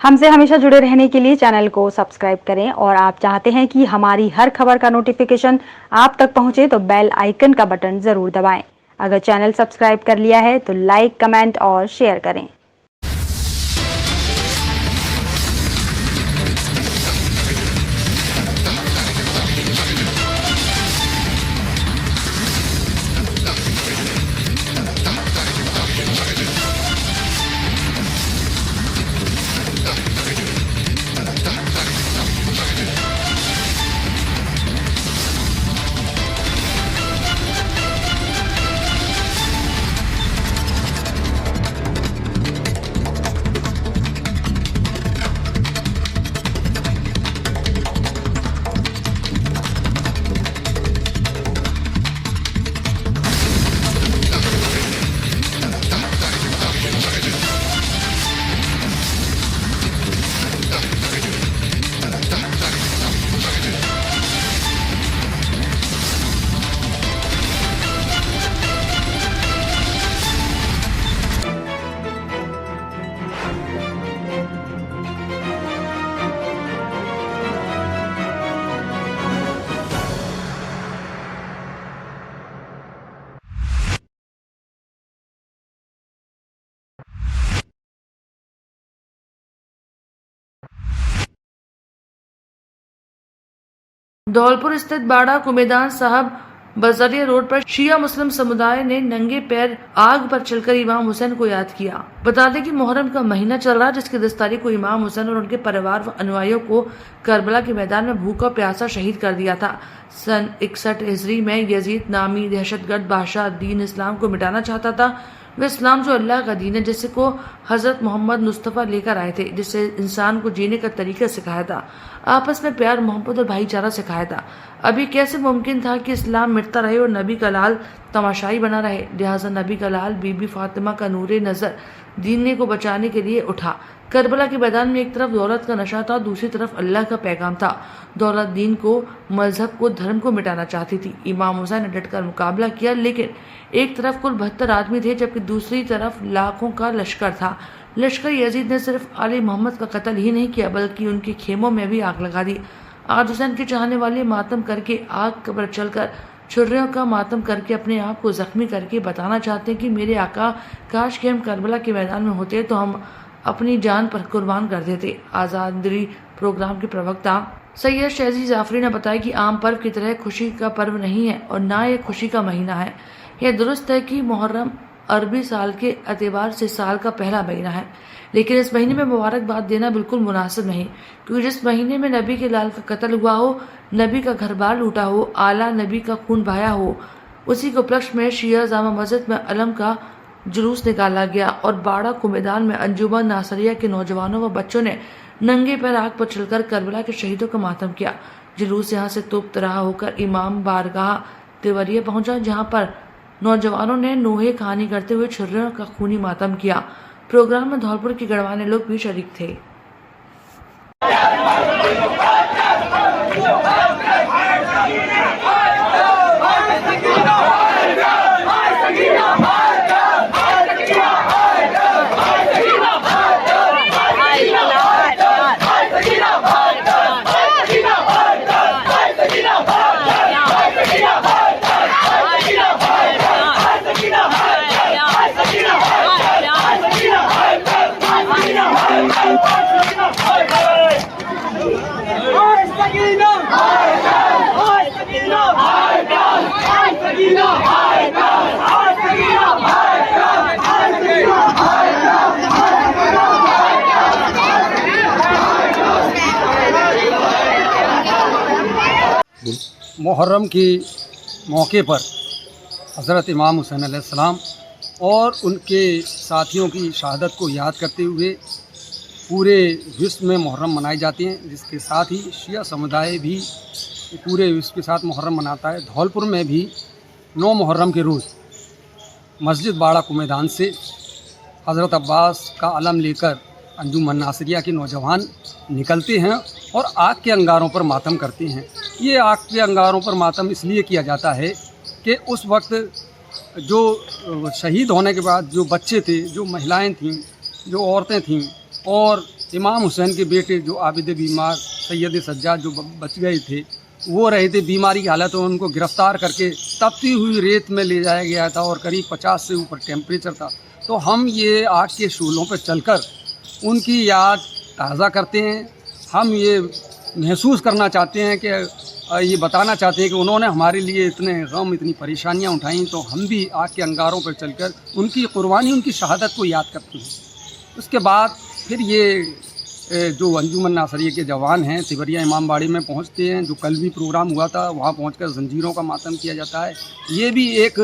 हमसे हमेशा जुड़े रहने के लिए चैनल को सब्सक्राइब करें और आप चाहते हैं कि हमारी हर खबर का नोटिफिकेशन आप तक पहुंचे तो बेल आइकन का बटन जरूर दबाएं। अगर चैनल सब्सक्राइब कर लिया है तो लाइक, कमेंट और शेयर करें। धौलपुर स्थित बाड़ा कुमेदान साहब बजरिया रोड पर शिया मुस्लिम समुदाय ने नंगे पैर आग पर चलकर इमाम हुसैन को याद किया। बता दें कि मुहर्रम का महीना चल रहा है, जिसकी 10 तारीख को इमाम हुसैन और उनके परिवार व अनुयायियों को करबला के मैदान में भूखा प्यासा शहीद कर दिया था। सन 61 हिजरी में यजीद नामी दहशतगर्द बादशाह दीन इस्लाम को मिटाना चाहता था। वह इस्लाम जो अल्लाह का दीन है, जिसे को हजरत मोहम्मद मुस्तफ़ा लेकर आए थे, जिससे इंसान को जीने का तरीका सिखाया था, आपस में प्यार मोहब्बत और भाईचारा सिखाया था। अभी कैसे मुमकिन था कि इस्लाम मिटता रहे और नबी का लाल तमाशाई बना रहे। लिहाजा नबी का लाल बीबी फातिमा का नूरे नजर दीन को बचाने के लिए उठा। करबला के मैदान में एक तरफ दौलत का नशा था, दूसरी तरफ अल्लाह का पैगाम था। दौलत दीन को, मजहब को, धर्म को मिटाना चाहती थी। इमाम हुसैन ने डटकर मुकाबला किया, लेकिन एक तरफ कुल 72 आदमी थे, जबकि दूसरी तरफ लाखों का लश्कर था। लश्कर यजीद ने सिर्फ आले मोहम्मद का कत्ल ही नहीं किया, बल्कि उनके खेमों में भी आग लगा दी। आज हुसैन के चाहने वाले मातम करके, आग पर चलकर, छुर्रियों का मातम करके, अपने आप को जख्मी करके बताना चाहते हैं कि मेरे आका, काश के हम करबला के मैदान में होते तो हम अपनी जान पर कुर्बान कर देते। आज़ादी प्रोग्राम के प्रवक्ता सैयद शहजी जाफरी ने बताया कि आम पर्व की तरह खुशी का पर्व नहीं है और ना ये खुशी का महीना है। यह दुरुस्त है कि मुहर्रम अरबी साल के एतबार से साल का पहला महीना है, लेकिन इस महीने में मुबारकबाद देना बिल्कुल मुनासिब नहीं, क्योंकि जिस महीने में नबी के लाल का कत्ल हुआ हो, नबी का घर बार लूटा हो, आला नबी का खून बहाया हो, उसी के उपलक्ष्य में शिया जामा मस्जिद में अलम का जुलूस निकाला गया और बाड़ा कुमेदान में अंजुमन नासरिया के नौजवानों व बच्चों ने नंगे पैर आग पर चलकर करबला के शहीदों का मातम किया। जुलूस यहाँ से तोप तरह होकर इमाम बारगाह देवरिया पहुंचा, जहाँ पर नौजवानों ने नोहे कहानी करते हुए छुर्रियों का खूनी मातम किया। प्रोग्राम में धौलपुर के गढ़वाने लोग भी शरीक थे। मुहर्रम के मौके पर हज़रत इमाम हुसैन अलैहिस्सलाम और उनके साथियों की शहादत को याद करते हुए पूरे विश्व में मुहर्रम मनाई जाती हैं, जिसके साथ ही शिया समुदाय भी पूरे विश्व के साथ मुहर्रम मनाता है। धौलपुर में भी 9 मुहर्रम के रोज़ मस्जिद बाड़ा कुमेदान से हज़रत अब्बास का अलम लेकर अंजुमन नासरिया के नौजवान निकलते हैं और आग के अंगारों पर मातम करते हैं। ये आग के अंगारों पर मातम इसलिए किया जाता है कि उस वक्त जो शहीद होने के बाद जो बच्चे थे, जो महिलाएं थीं, जो औरतें थीं और इमाम हुसैन के बेटे जो आबिद बीमार सैयद सज्जाद जो बच गए थे, वो रहे थे बीमारी की हालत में, उनको गिरफ़्तार करके तपती हुई रेत में ले जाया गया था और करीब 50 से ऊपर टेम्परेचर था। तो हम ये आग के शूलों पर चलकर उनकी याद ताज़ा करते हैं। हम ये महसूस करना चाहते हैं कि ये बताना चाहते हैं कि उन्होंने हमारे लिए इतने गम, इतनी परेशानियां उठाई, तो हम भी आग के अंगारों पर चलकर उनकी कुर्बानी, उनकी शहादत को याद करते हैं। उसके बाद फिर ये जो अंजुमन नासरिया के जवान हैं तिवरिया इमामबाड़ी में पहुंचते हैं। जो कल भी प्रोग्राम हुआ था, वहां पहुंचकर जंजीरों का मातम किया जाता है। ये भी एक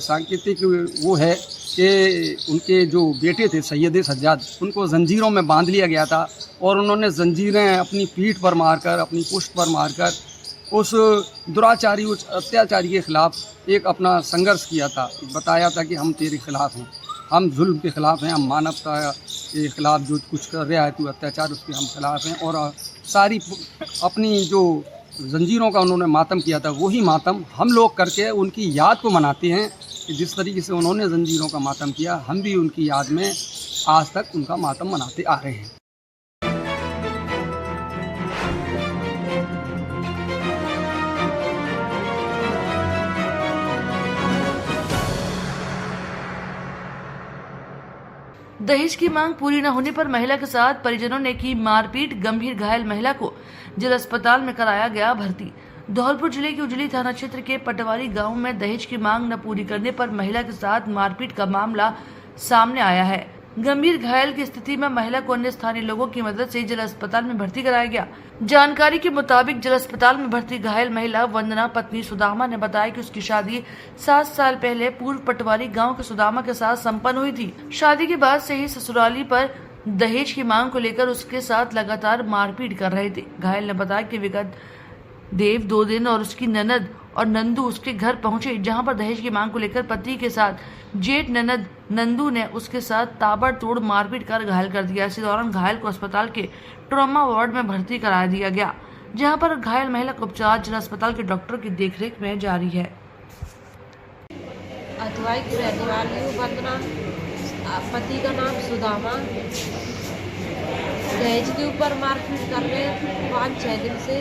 सांकेतिक वो है कि उनके जो बेटे थे सैयद सज्जाद, उनको जंजीरों में बांध लिया गया था और उन्होंने जंजीरें अपनी पीठ पर मारकर, अपनी पुष्ट पर मारकर उस दुराचारी, उस अत्याचारी के ख़िलाफ़ एक अपना संघर्ष किया था। बताया था कि हम तेरे ख़िलाफ़ हैं, हम जुल्म के ख़िलाफ़ हैं, हम मानवता के ख़िलाफ़ जो कुछ कर रहा है तू अत्याचार, उसके हम ख़िलाफ़ हैं। और सारी अपनी जो जंजीरों का उन्होंने मातम किया था, वही मातम हम लोग करके उनकी याद को मनाते हैं कि जिस तरीके से उन्होंने जंजीरों का मातम किया, हम भी उनकी याद में आज तक उनका मातम मनाते आ रहे हैं। दहेज की मांग पूरी न होने पर महिला के साथ परिजनों ने की मारपीट, गंभीर घायल महिला को जिला अस्पताल में कराया गया भर्ती। धौलपुर जिले के उजली थाना क्षेत्र के पटवारी गांव में दहेज की मांग न पूरी करने पर महिला के साथ मारपीट का मामला सामने आया है। गंभीर घायल की स्थिति में महिला को अन्य स्थानीय लोगों की मदद से जिला अस्पताल में भर्ती कराया गया। जानकारी के मुताबिक जिला अस्पताल में भर्ती घायल महिला वंदना पत्नी सुदामा ने बताया कि उसकी शादी 7 साल पहले पूर्व पटवारी गांव के सुदामा के साथ संपन्न हुई थी। शादी के बाद से ही ससुराली पर दहेज की मांग को लेकर उसके साथ लगातार मारपीट कर रहे थे। घायल ने बताया कि विगत देव 2 दिन और उसकी ननद और नंदू उसके घर पहुंचे, जहां पर दहेज की मांग को लेकर पति के साथ जेठ ननद नंदू ने उसके साथ ताबड़तोड़ मारपीट कर घायल कर दिया। इसी दौरान घायल को अस्पताल के ट्रॉमा वार्ड में भर्ती करा दिया गया, जहां पर घायल महिला का उपचार जिला अस्पताल के डॉक्टर की देखरेख में जारी है। अथवाई की रहने वाली हूँ वंदना, पति का नाम सुदामा। दहेज के ऊपर मारपीट कर रहे हैं 5-6 दिन से।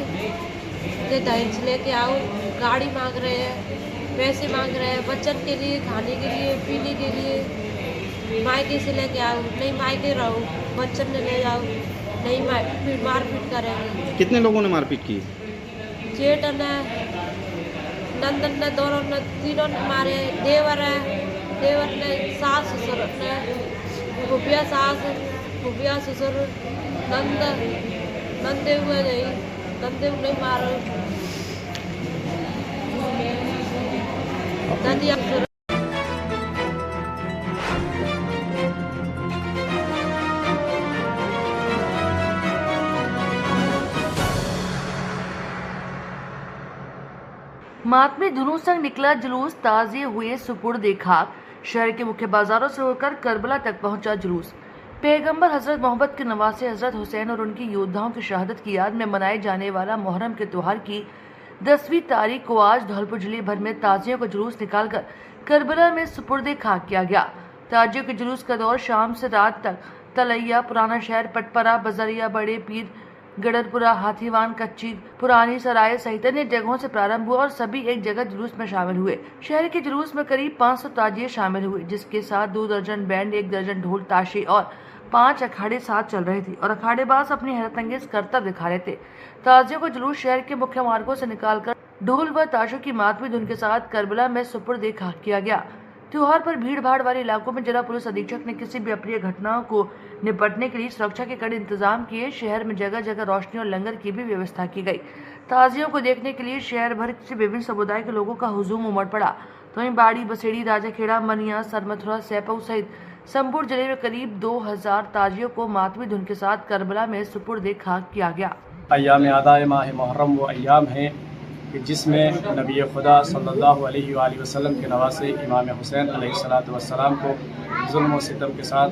दहेज लेके आओ, गाड़ी मांग रहे हैं, पैसे मांग रहे हैं, बच्चन के लिए, खाने के लिए, पीने के लिए। मायके से लेके आओ, नहीं मायके रहो, बच्चन ने ले जाओ, नहीं फिर मारपीट करेंगे। कितने लोगों ने मारपीट की? जेठ ने, नंदन ने, दोनों ने, तीनों ने मारे। देवर है, देवर ने, सास ससुर ने, फुफिया सास, फुफिया ससुर, नंदे हुए नहीं, नंदे नहीं मारो, नदिया। मातमी धुनों संग निकला जुलूस, ताज़िए हुए सुपुर्द खाक। शहर के मुख्य बाजारों से होकर करबला तक पहुंचा जुलूस। पैगंबर हजरत मोहम्मद के नवासे हजरत हुसैन और उनकी योद्धाओं की शहादत की याद में मनाए जाने वाला मुहर्रम के त्योहार की 10वीं तारीख को आज धौलपुर जिले भर में ताजियों का जुलूस निकालकर करबला में सुपुर्द खाक किया गया। ताजियों के जुलूस का दौर शाम से रात तक तलैया, पुराना शहर, पटपरा, बजरिया, बड़े पीर, गडरपुरा, हाथीवान, कच्ची, पुरानी सराय सहित अन्य जगहों से प्रारंभ हुआ और सभी एक जगह जुलूस में शामिल हुए। शहर के जुलूस में करीब 500 ताजिए शामिल हुए, जिसके साथ 2 दर्जन बैंड, 1 दर्जन ढोल ताशे और 5 अखाड़े साथ चल रहे थे और अखाड़ेबाज अपनी हैरतअंगेज करतब दिखा रहे थे। ताजियों को जुलूस शहर के मुख्य मार्गों से निकालकर ढोल व ताशों की मातमी धुन के साथ करबला में सुपुर्द खाक किया गया। त्योहार पर भीड़ भाड़ वाले इलाकों में जिला पुलिस अधीक्षक ने किसी भी अप्रिय घटनाओं को निपटने के लिए सुरक्षा के कड़े इंतजाम किए। शहर में जगह जगह रोशनी और लंगर की भी व्यवस्था की गई। ताजियों को देखने के लिए शहर भर से विभिन्न समुदाय के लोगों का हुजूम उमड़ पड़ा। तो वहीं बाड़ी, बसेड़ी, राजाखेड़ा, मनिया, सरमथुरा, सैपऊ सहित संपूर्ण जिले में करीब 2000 ताजियों को मातमी धुन के साथ करबला में सुपुर्द खाक किया गया। अय्याम आदाए माह मुहर्रम वो अय्याम हैं कि जिसमें नबी खुदा सल्लल्लाहु अलैहि वसल्लम के नवासे इमाम हुसैन अलैहिस्सलातु वस्सलाम को जुल्म व सितम के साथ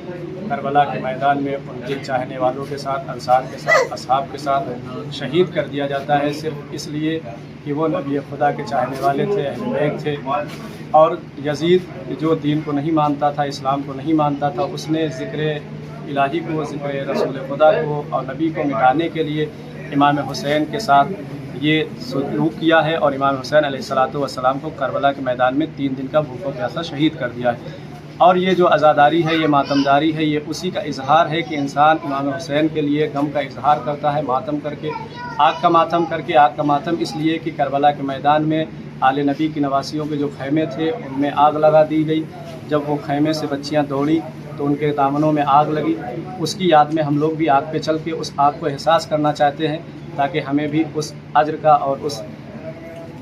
करबला के मैदान में उनके चाहने वालों के साथ, अंसार के साथ, असहाब के साथ शहीद कर दिया जाता है, सिर्फ इसलिए कि वो नबी खुदा के चाहने वाले थे, अहले बैत थे। और यजीद जो दीन को नहीं मानता था, इस्लाम को नहीं मानता था, उसने ज़िक्र इलाही को, ज़िक्र रसूल खुदा को और नबी को मिटाने के लिए इमाम हुसैन के साथ ये सलूक किया है और इमाम हुसैन अलैहिस्सलातु वस्सलाम को करबला के मैदान में 3 दिन का भूखों प्यासा शहीद कर दिया है। और ये जो अज़ादारी है, ये मातमदारी है, ये उसी का इजहार है कि इंसान इमाम हुसैन के लिए गम का इजहार करता है, मातम करके, आग का मातम करके। आग का मातम इसलिए कि करबला के मैदान में आले नबी की नवासियों के जो खैमे थे उनमें आग लगा दी गई। जब वो खैमे से बच्चियाँ दौड़ी तो उनके दामनों में आग लगी। उसकी याद में हम लोग भी आग पे चल के उस आग को एहसास करना चाहते हैं, ताकि हमें भी उस अज्र का और उस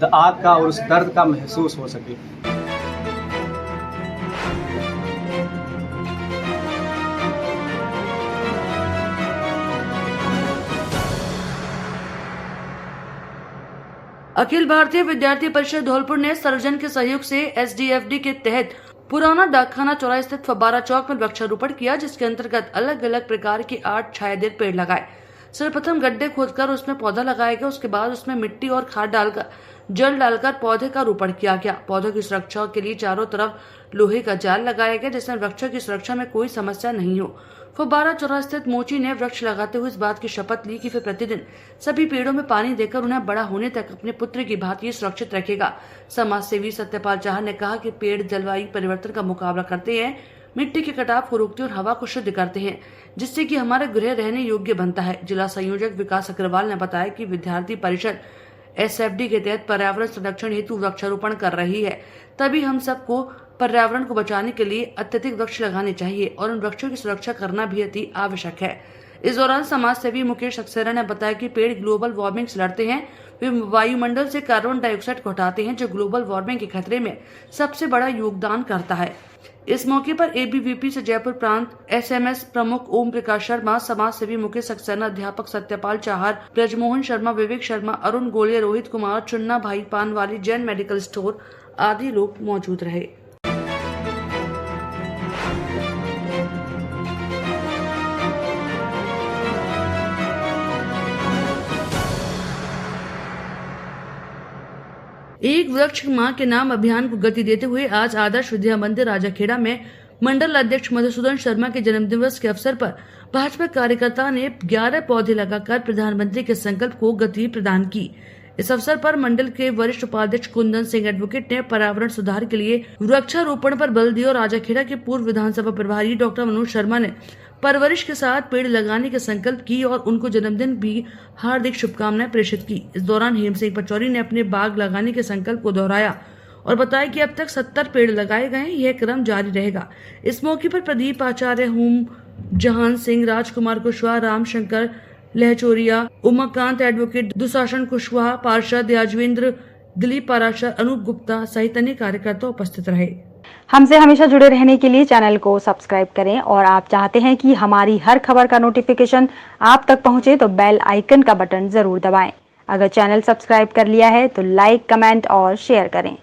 आग का और उस दर्द का महसूस हो सके। अखिल भारतीय विद्यार्थी परिषद धौलपुर ने सर्वजन के सहयोग से SDFD के तहत पुराना डाकखाना चौराहे स्थित फब्बारा चौक में वृक्षारोपण किया, जिसके अंतर्गत अलग अलग प्रकार के 8 छायादार पेड़ लगाए। सर्वप्रथम गड्ढे खोदकर उसमें पौधा लगाया गया। उसके बाद उसमें मिट्टी और खाद डालकर, जल डालकर पौधे का रोपण किया गया। पौधों की सुरक्षा के लिए चारों तरफ लोहे का जाल लगाया गया, जिसमें वृक्षों की सुरक्षा में कोई समस्या नहीं हो। फब्बारा चौराहा स्थित मोची ने वृक्ष लगाते हुए इस बात की शपथ ली कि वे प्रतिदिन सभी पेड़ों में पानी देकर उन्हें बड़ा होने तक अपने पुत्र की भांति सुरक्षित रखेगा। समाज सेवी सत्यपाल चाहर ने कहा कि पेड़ जलवायु परिवर्तन का मुकाबला करते हैं, मिट्टी के कटाव को रोकते और हवा को शुद्ध करते हैं, जिससे कि हमारा गृह रहने योग्य बनता है। जिला संयोजक विकास अग्रवाल ने बताया कि विद्यार्थी परिषद SFD के तहत पर्यावरण संरक्षण हेतु वृक्षारोपण कर रही है, तभी हम सबको पर्यावरण को बचाने के लिए अत्यधिक वृक्ष लगाने चाहिए और उन वृक्षों की सुरक्षा करना भी अति आवश्यक है। इस दौरान समाज सेवी मुकेश सक्सेना ने बताया कि पेड़ ग्लोबल वार्मिंग से लड़ते हैं, वे वायुमंडल से कार्बन डाइऑक्साइड को हटाते हैं, जो ग्लोबल वार्मिंग के खतरे में सबसे बड़ा योगदान करता है। इस मौके पर ABVP से जयपुर प्रांत SMS प्रमुख ओम प्रकाश शर्मा, समाज सेवी मुकेश सक्सेना, अध्यापक सत्यपाल चाहर, ब्रजमोहन शर्मा, विवेक शर्मा, अरुण गोले, रोहित कुमार, चुन्ना भाई पानवाली, जैन मेडिकल स्टोर आदि लोग मौजूद रहे। एक वृक्ष मां के नाम अभियान को गति देते हुए आज आदर्श विद्या मंदिर राजाखेड़ा में मंडल अध्यक्ष मधुसूदन शर्मा के जन्मदिवस के अवसर पर भाजपा कार्यकर्ता ने 11 पौधे लगाकर प्रधानमंत्री के संकल्प को गति प्रदान की। इस अवसर पर मंडल के वरिष्ठ उपाध्यक्ष कुंदन सिंह एडवोकेट ने पर्यावरण सुधार के लिए वृक्षारोपण पर बल दिया और राजाखेड़ा के पूर्व विधानसभा प्रभारी डॉक्टर मनोज शर्मा ने परवरिश के साथ पेड़ लगाने के संकल्प की और उनको जन्मदिन भी हार्दिक शुभकामनाएं प्रेषित की। इस दौरान हेम सिंह पचौरी ने अपने बाग लगाने के संकल्प को दोहराया और बताया कि अब तक 70 पेड़ लगाए गए, यह क्रम जारी रहेगा। इस मौके पर प्रदीप आचार्य, होम जहान सिंह, राजकुमार कुशवाहा, रामशंकर लहचोरिया, उमाकांत एडवोकेट, दुशासन कुशवाहा, पार्षद याजवेंद्र, दिलीप पाराशर, अनूप गुप्ता सहित अन्य कार्यकर्ता उपस्थित रहे। हमसे हमेशा जुड़े रहने के लिए चैनल को सब्सक्राइब करें और आप चाहते हैं कि हमारी हर खबर का नोटिफिकेशन आप तक पहुंचे तो बेल आइकन का बटन जरूर दबाएं। अगर चैनल सब्सक्राइब कर लिया है तो लाइक, कमेंट और शेयर करें।